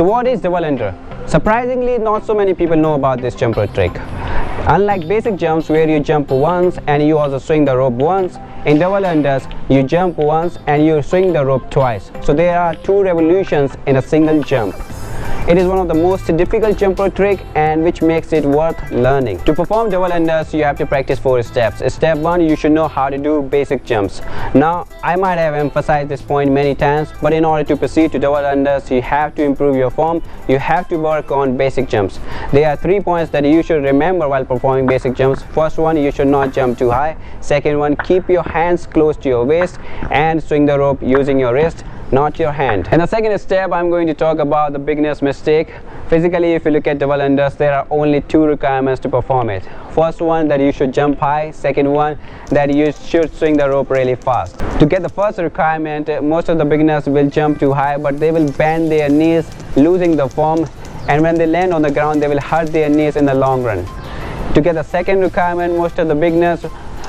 So what is double under? Surprisingly, not so many people know about this jump rope trick. Unlike basic jumps where you jump once and you also swing the rope once, in double unders you jump once and you swing the rope twice. So there are 2 revolutions in a single jump. It is one of the most difficult jump rope trick and which makes it worth learning. To perform double unders, you have to practice 4 steps. Step 1, you should know how to do basic jumps. Now, I might have emphasized this point many times, but in order to proceed to double unders, you have to improve your form. You have to work on basic jumps. There are 3 points that you should remember while performing basic jumps. First one, you should not jump too high. Second one, keep your hands close to your waist and swing the rope using your wrist, not your hand. In the second step, I'm going to talk about the beginner's mistake. Physically, if you look at double unders, there are only 2 requirements to perform it. First one, that you should jump high. Second one, that you should swing the rope really fast. To get the first requirement, most of the beginners will jump too high, but they will bend their knees, losing the form, and when they land on the ground, they will hurt their knees in the long run. To get the second requirement, most of the beginners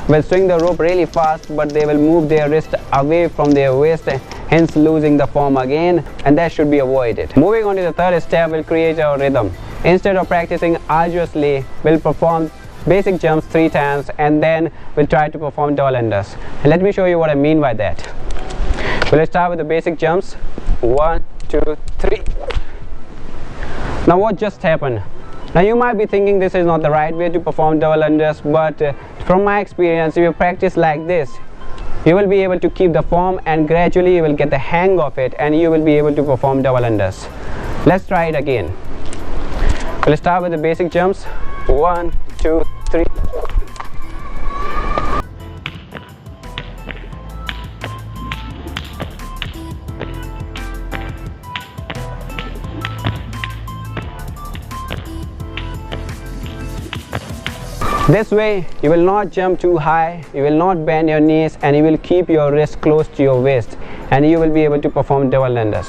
will swing the rope really fast, but they will move their wrist away from their waist, hence losing the form again, and that should be avoided. Moving on to the third step, will create a rhythm. Instead of practicing arduously, we'll perform basic jumps 3 times and then we'll try to perform double unders. Let me show you what I mean by that. We'll start with the basic jumps. 1, 2, 3. Now what just happened? Now you might be thinking this is not the right way to perform double unders, but from my experience, if you practice like this, you will be able to keep the form and gradually you will get the hang of it and you will be able to perform double unders. Let's try it again. We'll start with the basic jumps. 1, 2, 3. This way, you will not jump too high, you will not bend your knees, and you will keep your wrist close to your waist, and you will be able to perform double unders.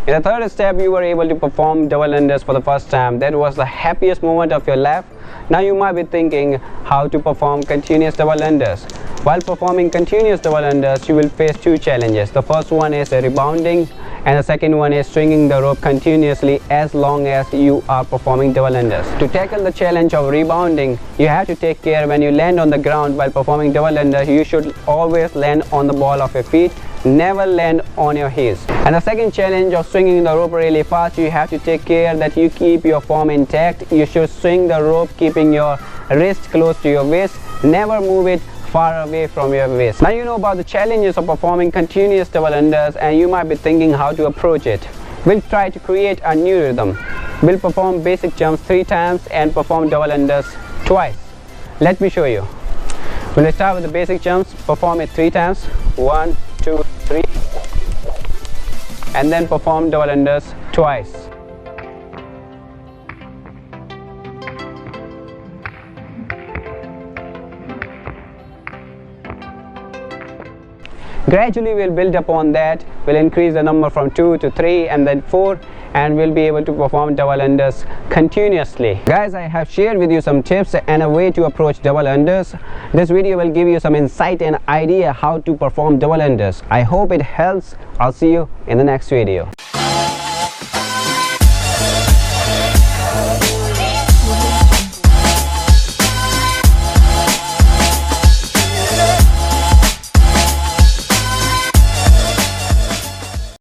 In the third step, you were able to perform double unders for the first time. That was the happiest moment of your life. Now you might be thinking how to perform continuous double unders. While performing continuous double unders, you will face 2 challenges. The first one is rebounding, and the second one is swinging the rope continuously as long as you are performing double unders. To tackle the challenge of rebounding, you have to take care when you land on the ground while performing double unders. You should always land on the ball of your feet, never land on your heels. And the second challenge of swinging the rope really fast, you have to take care that you keep your form intact. You should swing the rope keeping your wrist close to your waist, never move it far away from your waist. Now you know about the challenges of performing continuous double unders and you might be thinking how to approach it. We'll try to create a new rhythm. We'll perform basic jumps 3 times and perform double unders twice. Let me show you. We'll start with the basic jumps, perform it 3 times. 1, 2, 3. And then perform double unders twice. Gradually we'll build upon that. We'll increase the number from 2 to 3 and then 4, and we'll be able to perform double unders continuously. Guys, I have shared with you some tips and a way to approach double unders. This video will give you some insight and idea how to perform double unders. I hope it helps. I'll see you in the next video.